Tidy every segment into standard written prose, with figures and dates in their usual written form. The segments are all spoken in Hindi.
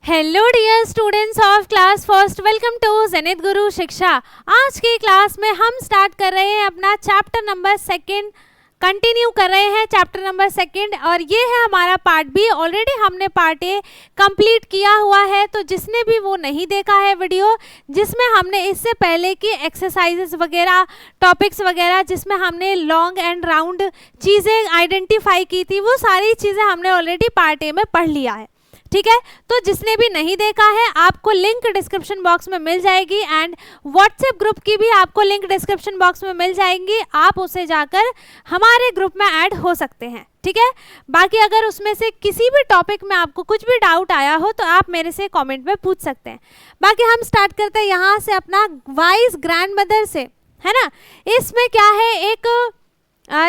Hello dear students of class first, welcome to Zenith Guru Shiksha. आज की क्लास में हम स्टार्ट कर रहे हैं अपना चैप्टर नंबर सेकंड, कंटिन्यू कर रहे हैं चैप्टर नंबर सेकंड और ये है हमारा पार्ट बी। ऑलरेडी हमने पार्ट ए कंप्लीट किया हुआ है, तो जिसने भी वो नहीं देखा है वीडियो जिसमें हमने इससे पहले की एक्सरसाइजेस वगैरह, टॉपिक्स वगैरह जिसमें हमने लॉन्ग एंड राउंड चीज़ें आइडेंटिफाई की थी, वो सारी चीज़ें हमने ऑलरेडी पार्ट ए में पढ़ लिया है। ठीक है, तो जिसने भी नहीं देखा है आपको लिंक डिस्क्रिप्शन बॉक्स में मिल जाएगी एंड व्हाट्सएप ग्रुप की भी आपको लिंक डिस्क्रिप्शन बॉक्स में मिल जाएंगी। आप उसे जाकर हमारे ग्रुप में ऐड हो सकते हैं। ठीक है, बाकी अगर उसमें से किसी भी टॉपिक में आपको कुछ भी डाउट आया हो तो आप मेरे से कमेंट में पूछ सकते हैं। बाकी हम स्टार्ट करते हैं यहाँ से अपना वाइज ग्रैंडमदर से, है ना। इसमें क्या है, एक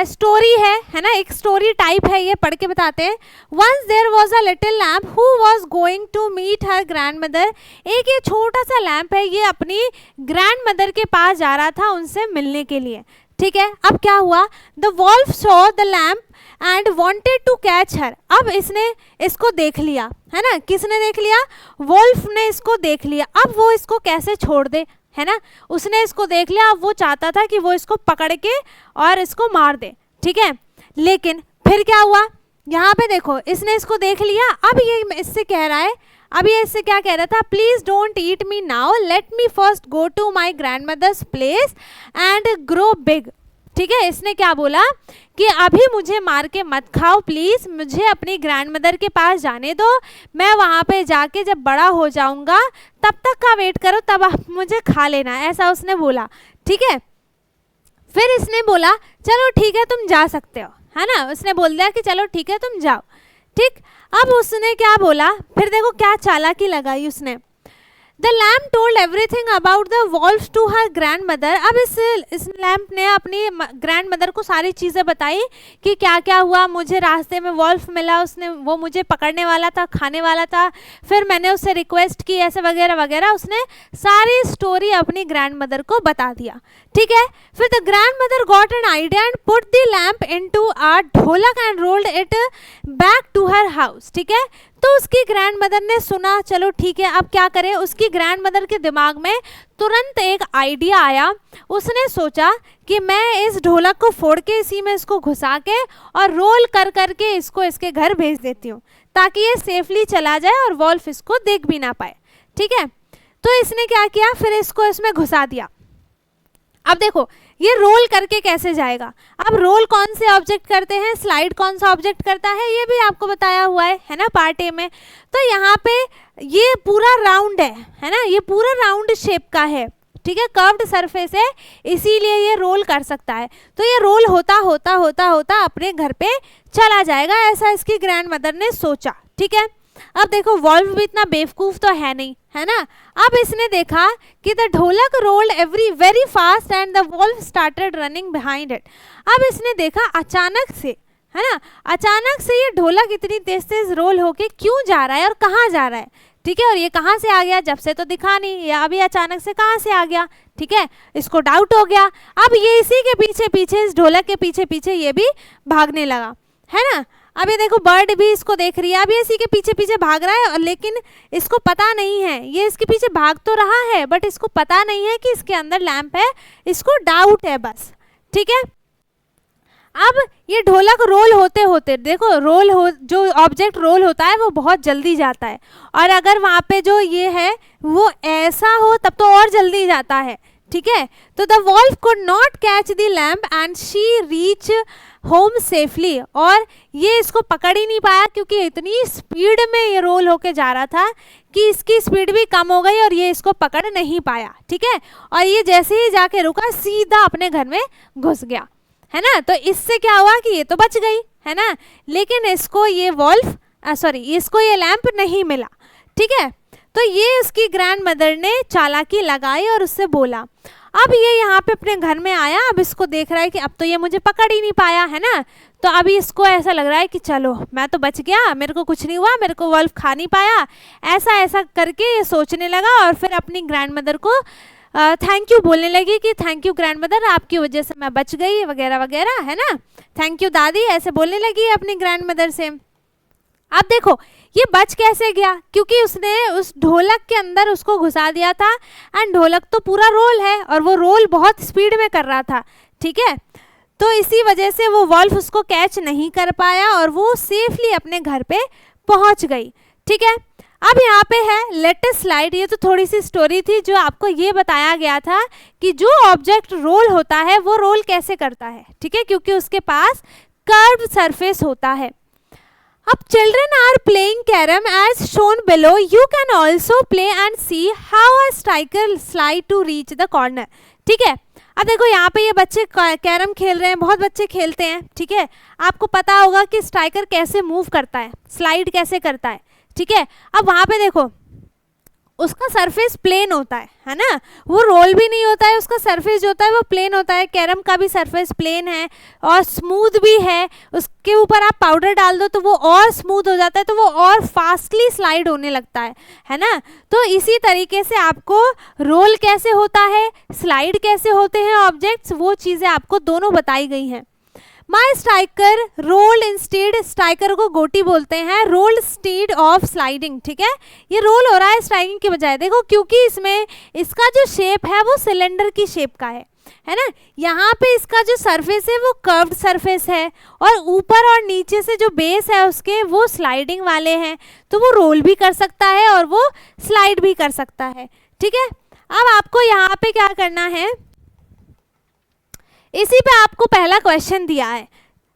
स्टोरी है ना, एक स्टोरी टाइप है, ये पढ़ के बताते हैं। Once there was a little lamb who was going to meet her grandmother. एक ये छोटा सा लैम्प है, ये अपनी ग्रैंड मदर के पास जा रहा था उनसे मिलने के लिए। ठीक है, अब क्या हुआ, the wolf saw the lamp and wanted to catch her. अब इसने इसको देख लिया, है ना। किसने देख लिया? वॉल्फ ने इसको देख लिया। अब वो इसको कैसे छोड़ दे, है ना। उसने इसको देख लिया, अब वो चाहता था कि वो इसको पकड़ के और इसको मार दे। ठीक है, लेकिन फिर क्या हुआ, यहाँ पे देखो, इसने इसको देख लिया। अब ये इससे कह रहा है, अब ये इससे क्या कह रहा था, please don't eat me now, let me first go to my grand mother's place and grow big. ठीक है, इसने क्या बोला कि अभी मुझे मार के मत खाओ प्लीज़, मुझे अपनी ग्रैंड मदर के पास जाने दो, मैं वहाँ पे जाके जब बड़ा हो जाऊँगा तब तक का वेट करो, तब आप मुझे खा लेना, ऐसा उसने बोला। ठीक है, फिर इसने बोला चलो ठीक है तुम जा सकते हो, है ना। उसने बोल दिया कि चलो ठीक है तुम जाओ। ठीक, अब उसने क्या बोला, फिर देखो क्या चालाकी लगाई उसने। The lamp told everything about the wolf to her grandmother। अब इस लैम्प ने अपनी ग्रैंड मदर को सारी चीज़ें बताई कि क्या क्या हुआ, मुझे रास्ते में वॉल्फ मिला, उसने वो मुझे पकड़ने वाला था, खाने वाला था, फिर मैंने उससे रिक्वेस्ट की, ऐसे वगैरह वगैरह। उसने सारी स्टोरी अपनी ग्रैंड मदर को बता दिया। ठीक है, फिर the grandmother got an idea and put the lamp into a dholak and rolled it back to her house. ठीक है, तो उसकी ग्रैंड मदर ने सुना, चलो ठीक है अब क्या करें। उसकी ग्रैंड मदर के दिमाग में तुरंत एक आइडिया आया। उसने सोचा कि मैं इस ढोलक को फोड़ के इसी में इसको घुसा के और रोल कर करके इसको इसके घर भेज देती हूँ, ताकि ये सेफली चला जाए और वॉल्फ इसको देख भी ना पाए। ठीक है, तो इसने क्या किया, फिर इसको इसमें घुसा दिया। अब देखो ये रोल करके कैसे जाएगा। अब रोल कौन से ऑब्जेक्ट करते हैं, स्लाइड कौन सा ऑब्जेक्ट करता है, ये भी आपको बताया हुआ है ना पार्ट ए में। तो यहाँ पे ये पूरा राउंड है ना, ये पूरा राउंड शेप का है। ठीक है, कर्व्ड सरफेस है, इसीलिए ये रोल कर सकता है। तो ये रोल होता होता होता होता अपने घर पे चला जाएगा, ऐसा इसकी ग्रैंड मदर ने सोचा। ठीक है, अब देखो वॉल्फ भी इतना बेवकूफ़ तो है नहीं, है ना। अब इसने देखा कि the dholak rolled very fast and the wolf started running behind it. अब इसने देखा अचानक से, है ना, अचानक से ये ढोलक इतनी तेज तेज रोल होके क्यों जा रहा है और कहाँ जा रहा है। ठीक है, और ये कहाँ से आ गया, जब से तो दिखा नहीं, या अभी अचानक से कहाँ से आ गया। ठीक है, इसको डाउट हो गया। अब ये इसी के पीछे पीछे, इस ढोलक के पीछे पीछे ये भी भागने लगा, है ना। अब ये देखो बर्ड भी इसको देख रही है, अब ये इसी के पीछे पीछे भाग रहा है, लेकिन इसको पता नहीं है, ये इसके पीछे भाग तो रहा है बट इसको पता नहीं है कि इसके अंदर लैंप है, इसको डाउट है बस। ठीक है, अब ये ढोलक रोल होते होते, देखो रोल हो, जो ऑब्जेक्ट रोल होता है वो बहुत जल्दी जाता है, और अगर वहाँ पे जो ये है वो ऐसा हो तब तो और जल्दी जाता है। ठीक है, तो the wolf could not catch the lamp and she reach home safely. और ये इसको पकड़ ही नहीं पाया क्योंकि इतनी स्पीड में ये रोल होके जा रहा था कि इसकी स्पीड भी कम हो गई और ये इसको पकड़ नहीं पाया। ठीक है, और ये जैसे ही जाके रुका सीधा अपने घर में घुस गया, है ना। तो इससे क्या हुआ कि ये तो बच गई, है ना, लेकिन इसको ये वॉल्फ इसको ये लैंप नहीं मिला। ठीक है, तो ये उसकी ग्रैंड मदर ने चालाकी लगाई और उससे बोला। अब ये यहाँ पे अपने घर में आया, अब इसको देख रहा है कि अब तो ये मुझे पकड़ ही नहीं पाया, है ना। तो अभी इसको ऐसा लग रहा है कि चलो मैं तो बच गया, मेरे को कुछ नहीं हुआ, मेरे को वॉल्फ खा नहीं पाया, ऐसा ऐसा करके ये सोचने लगा। और फिर अपनी ग्रैंड मदर को थैंक यू बोलने लगी कि थैंक यू ग्रैंड मदर, आपकी वजह से मैं बच गई वगैरह वगैरह, है ना। थैंक यू दादी, ऐसे बोलने लगी अपनी ग्रैंड मदर से। अब देखो ये बच कैसे गया? क्योंकि उसने उस ढोलक के अंदर उसको घुसा दिया था एंड ढोलक तो पूरा रोल है और वो रोल बहुत स्पीड में कर रहा था, ठीक है। तो इसी वजह से वो वॉल्फ उसको कैच नहीं कर पाया और वो सेफली अपने घर पे पहुंच गई, ठीक है। अब यहाँ पे है लेटेस्ट स्लाइड। ये तो थोड़ी सी स्टोरी थी जो आपको ये बताया गया था कि जो ऑब्जेक्ट रोल होता है वो रोल कैसे करता है, ठीक है, क्योंकि उसके पास कर्व्ड सरफेस होता है। अब children are playing carrom as shown below, you can also play and see how a striker slide to reach the corner, ठीक है। अब देखो यहाँ पे ये बच्चे कैरम खेल रहे हैं, बहुत बच्चे खेलते हैं, ठीक है। आपको पता होगा कि स्ट्राइकर कैसे मूव करता है, स्लाइड कैसे करता है, ठीक है। अब वहाँ पे देखो उसका सरफेस प्लेन होता है ना, वो रोल भी नहीं होता है, उसका सरफेस जो होता है वो प्लेन होता है। कैरम का भी सरफेस प्लेन है और स्मूथ भी है। उसके ऊपर आप पाउडर डाल दो तो वो और स्मूथ हो जाता है, तो वो और फास्टली स्लाइड होने लगता है ना। तो इसी तरीके से आपको रोल कैसे होता है, स्लाइड कैसे होते हैं ऑब्जेक्ट्स, वो चीज़ें आपको दोनों बताई गई हैं। माई स्ट्राइकर रोल्ड इंस्टेड, स्ट्राइकर को गोटी बोलते हैं, रोल्ड इंस्टेड ऑफ स्लाइडिंग, ठीक है। ये रोल हो रहा है स्ट्राइकिंग के बजाय, देखो क्योंकि इसमें इसका जो शेप है वो सिलेंडर की शेप का है ना। यहाँ पे इसका जो सरफेस है वो कर्व्ड सरफेस है और ऊपर और नीचे से जो बेस है उसके वो स्लाइडिंग वाले हैं, तो वो रोल भी कर सकता है और वो स्लाइड भी कर सकता है, ठीक है। अब आपको यहाँ पे क्या करना है, इसी पे आपको पहला क्वेश्चन दिया है,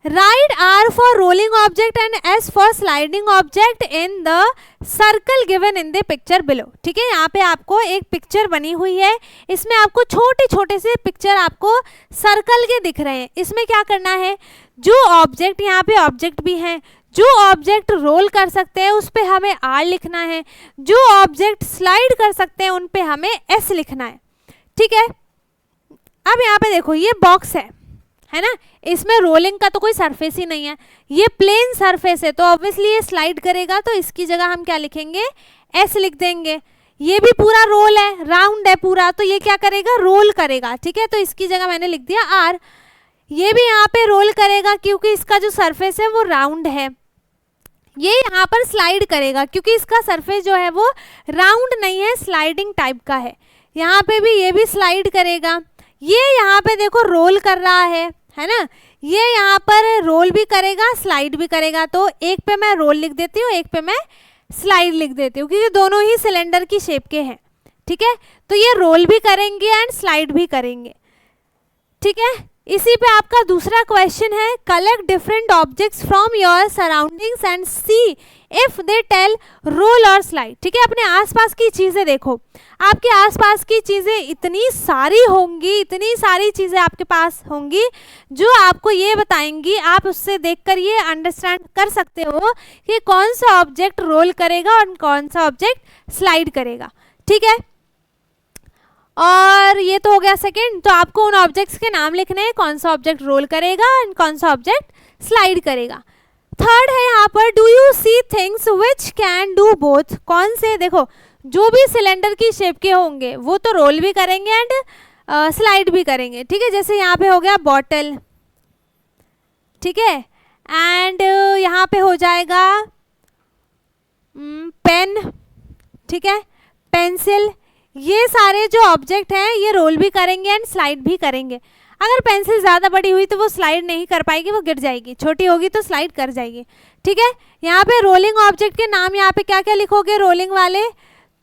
right R for rolling object and S for sliding object in the circle given in the picture below, ठीक है। यहाँ पे आपको एक पिक्चर बनी हुई है, इसमें आपको छोटे छोटे से पिक्चर आपको सर्कल के दिख रहे हैं। इसमें क्या करना है, जो ऑब्जेक्ट, यहाँ पे ऑब्जेक्ट भी हैं, जो ऑब्जेक्ट रोल कर सकते हैं उस पे हमें आर लिखना है, जो ऑब्जेक्ट स्लाइड कर सकते हैं उन पे हमें एस लिखना है, ठीक है। अब यहाँ पे देखो ये बॉक्स है ना, इसमें रोलिंग का तो कोई सरफेस ही नहीं है, ये प्लेन सरफेस है, तो ऑब्वियसली ये स्लाइड करेगा, तो इसकी जगह हम क्या लिखेंगे, एस लिख देंगे। ये भी पूरा रोल है, राउंड है पूरा, तो ये क्या करेगा, रोल करेगा, ठीक है। तो इसकी जगह मैंने लिख दिया आर। ये भी यहाँ पे रोल करेगा क्योंकि इसका जो सरफेस है वो राउंड है। ये यहाँ पर स्लाइड करेगा क्योंकि इसका सरफेस जो है वो राउंड नहीं है, स्लाइडिंग टाइप का है। यहाँ पे भी ये भी स्लाइड करेगा। ये यहाँ पे देखो रोल कर रहा है ना, ये यहाँ पर रोल भी करेगा, स्लाइड भी करेगा। तो एक पे मैं रोल लिख देती हूँ, एक पे मैं स्लाइड लिख देती हूँ, क्योंकि दोनों ही सिलेंडर की शेप के हैं, ठीक है। तो ये रोल भी करेंगे एंड स्लाइड भी करेंगे, ठीक है। इसी पे आपका दूसरा क्वेश्चन है, collect different objects from your surroundings and see if they tell roll और स्लाइड, ठीक है। अपने आसपास की चीज़ें देखो, आपके आसपास की चीज़ें इतनी सारी होंगी, इतनी सारी चीज़ें आपके पास होंगी जो आपको ये बताएंगी, आप उससे देखकर ये अंडरस्टैंड कर सकते हो कि कौन सा ऑब्जेक्ट रोल करेगा और कौन सा ऑब्जेक्ट स्लाइड करेगा, ठीक है। और ये तो हो गया सेकंड। तो आपको उन ऑब्जेक्ट्स के नाम लिखने हैं, कौन सा ऑब्जेक्ट रोल करेगा और कौन सा ऑब्जेक्ट स्लाइड करेगा। थर्ड है यहाँ पर, do you see things which can do both, कौन से, देखो जो भी सिलेंडर की शेप के होंगे वो तो रोल भी करेंगे एंड स्लाइड भी करेंगे, ठीक है। जैसे यहाँ पे हो गया बॉटल, ठीक है, एंड यहाँ पे हो जाएगा पेन, ठीक है, पेंसिल। ये सारे जो ऑब्जेक्ट हैं ये रोल भी करेंगे एंड स्लाइड भी करेंगे। अगर पेंसिल ज़्यादा बड़ी हुई तो वो स्लाइड नहीं कर पाएगी, वो गिर जाएगी, छोटी होगी तो स्लाइड कर जाएगी, ठीक है। यहाँ पे रोलिंग ऑब्जेक्ट के नाम यहाँ पे क्या क्या लिखोगे रोलिंग वाले,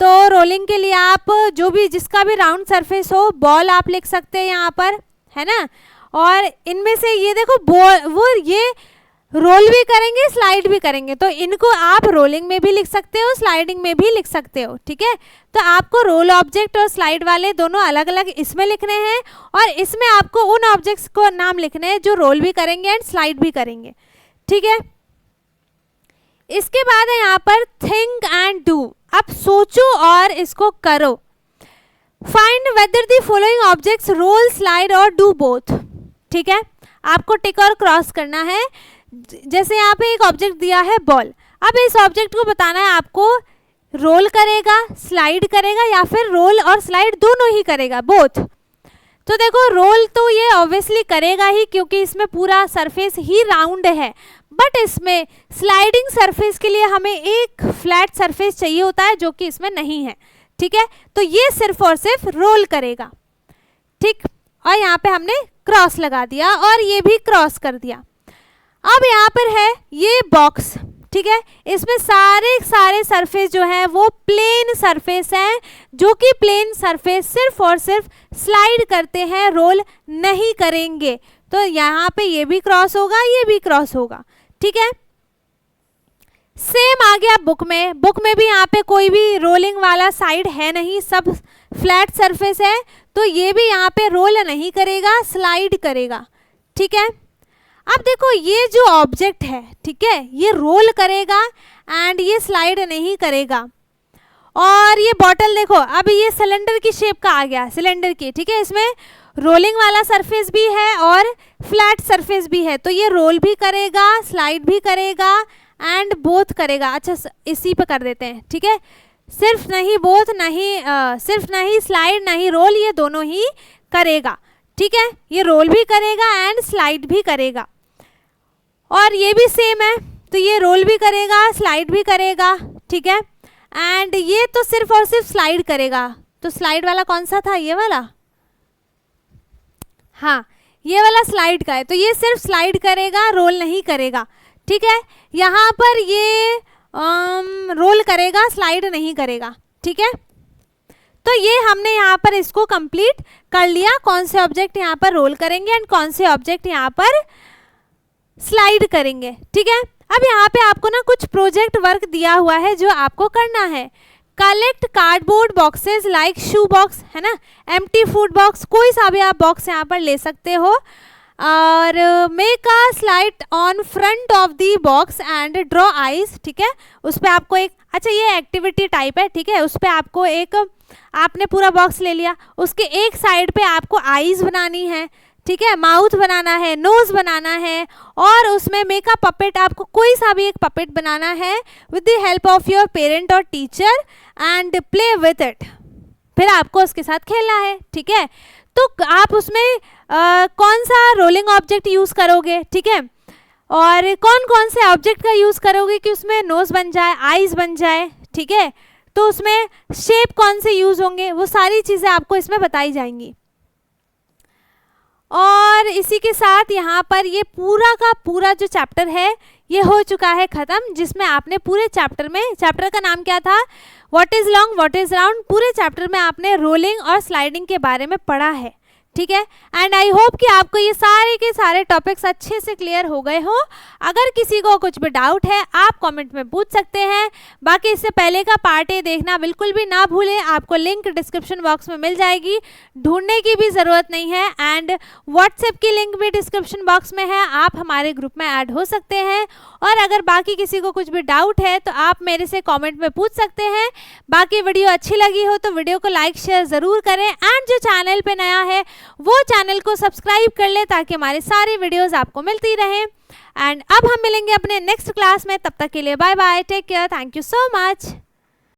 तो रोलिंग के लिए आप जो भी जिसका भी राउंड सरफेस हो, बॉल आप लिख सकते हैं यहाँ पर, है ना। और इनमें से ये देखो बॉल, वो ये रोल भी करेंगे स्लाइड भी करेंगे, तो इनको आप रोलिंग में भी लिख सकते हो, स्लाइडिंग में भी लिख सकते हो, ठीक है। तो आपको रोल ऑब्जेक्ट और स्लाइड वाले दोनों अलग अलग इसमें लिखने हैं और इसमें आपको उन ऑब्जेक्ट्स को नाम लिखने हैं जो रोल भी करेंगे एंड स्लाइड भी करेंगे, ठीक है। इसके बाद है यहाँ पर थिंक एंड डू, अब सोचो और इसको करो। Find whether the following objects roll, slide और डू बोथ, ठीक है। आपको टिक और क्रॉस करना है। जैसे यहाँ पे एक ऑब्जेक्ट दिया है बॉल, अब इस ऑब्जेक्ट को बताना है आपको रोल करेगा, स्लाइड करेगा या फिर रोल और स्लाइड दोनों ही करेगा, बोथ। तो देखो रोल तो ये ऑब्वियसली करेगा ही क्योंकि इसमें पूरा सरफेस ही राउंड है, बट इसमें स्लाइडिंग सरफेस के लिए हमें एक फ्लैट सरफेस चाहिए होता है जो कि इसमें नहीं है, ठीक है। तो ये सिर्फ और सिर्फ रोल करेगा, ठीक। और यहाँ पे हमने क्रॉस लगा दिया और ये भी क्रॉस कर दिया। अब यहाँ पर है ये बॉक्स, ठीक है। इसमें सारे सरफेस जो है वो प्लेन सरफेस हैं, जो कि प्लेन सरफेस सिर्फ और सिर्फ स्लाइड करते हैं, रोल नहीं करेंगे। तो यहाँ पे ये भी क्रॉस होगा, ये भी क्रॉस होगा, ठीक है। सेम आ गया बुक में। बुक में भी यहाँ पे कोई भी रोलिंग वाला साइड है नहीं, सब फ्लैट सरफेस है। तो ये भी यहाँ पे रोल नहीं करेगा, स्लाइड करेगा, ठीक है। अब देखो ये जो ऑब्जेक्ट है, ठीक है, ये रोल करेगा एंड ये स्लाइड नहीं करेगा। और ये बॉटल देखो, अब ये सिलेंडर की शेप का आ गया, सिलेंडर की, ठीक है। इसमें रोलिंग वाला सरफेस भी है और फ्लैट सरफेस भी है, तो ये रोल भी करेगा, स्लाइड भी करेगा एंड बोथ करेगा। अच्छा इसी पे कर देते हैं, ठीक है। सिर्फ नहीं बोथ, नहीं सिर्फ नहीं स्लाइड नहीं रोल, ये दोनों ही करेगा, ठीक है। ये रोल भी करेगा एंड स्लाइड भी करेगा। और ये भी सेम है, तो ये रोल भी करेगा, स्लाइड भी करेगा, ठीक है। एंड ये तो सिर्फ और सिर्फ स्लाइड करेगा। तो स्लाइड वाला कौन सा था, ये वाला, हाँ ये वाला स्लाइड का है। तो ये सिर्फ स्लाइड करेगा, रोल नहीं करेगा, ठीक है। यहाँ पर ये रोल करेगा, स्लाइड नहीं करेगा, ठीक है। तो ये हमने यहाँ पर इसको कंप्लीट कर लिया, कौन से ऑब्जेक्ट यहाँ पर रोल करेंगे एंड कौन से ऑब्जेक्ट यहाँ पर स्लाइड करेंगे, ठीक है। अब यहाँ पे आपको ना कुछ प्रोजेक्ट वर्क दिया हुआ है जो आपको करना है। कलेक्ट कार्डबोर्ड बॉक्सेस लाइक शू बॉक्स, है ना, एम्प्टी फूड बॉक्स, कोई सा भी आप बॉक्स यहाँ पर ले सकते हो। और make a slide on front of the box and draw eyes, ठीक है। उस पर आपको एक, अच्छा ये एक्टिविटी टाइप है, ठीक है। उस पर आपको एक, आपने पूरा बॉक्स ले लिया, उसके एक साइड पे आपको आईज बनानी है, ठीक है, माउथ बनाना है, नोज बनाना है, और उसमें मेक अ पपेट, आपको कोई सा भी एक पपेट बनाना है with the help of your parent और teacher and play with it. फिर आपको उसके साथ खेलना है, ठीक है। तो आप उसमें कौन सा रोलिंग ऑब्जेक्ट यूज़ करोगे, ठीक है, और कौन कौन से ऑब्जेक्ट का यूज़ करोगे कि उसमें नोज बन जाए, आईज बन जाए, ठीक है। तो उसमें शेप कौन से यूज़ होंगे, वो सारी चीज़ें आपको इसमें बताई जाएंगी। और इसी के साथ यहाँ पर ये पूरा का पूरा जो चैप्टर है ये हो चुका है ख़त्म, जिसमें आपने पूरे चैप्टर में, चैप्टर का नाम क्या था, what is long what is round, पूरे चैप्टर में आपने रोलिंग और स्लाइडिंग के बारे में पढ़ा है, ठीक है। एंड आई होप कि आपको ये सारे के सारे टॉपिक्स अच्छे से क्लियर हो गए हो। अगर किसी को कुछ भी डाउट है आप कमेंट में पूछ सकते हैं। बाकी इससे पहले का पार्ट ए देखना बिल्कुल भी ना भूलें, आपको लिंक डिस्क्रिप्शन बॉक्स में मिल जाएगी, ढूंढने की भी ज़रूरत नहीं है। एंड व्हाट्सएप की लिंक भी डिस्क्रिप्शन बॉक्स में है, आप हमारे ग्रुप में ऐड हो सकते हैं। और अगर बाकी किसी को कुछ भी डाउट है तो आप मेरे से कॉमेंट में पूछ सकते हैं। बाकी वीडियो अच्छी लगी हो तो वीडियो को लाइक शेयर ज़रूर करें, एंड जो चैनल पर नया है वो चैनल को सब्सक्राइब कर ले ताकि हमारे सारे वीडियोस आपको मिलती रहें। एंड अब हम मिलेंगे अपने नेक्स्ट क्लास में, तब तक के लिए bye bye, take care, thank you so much.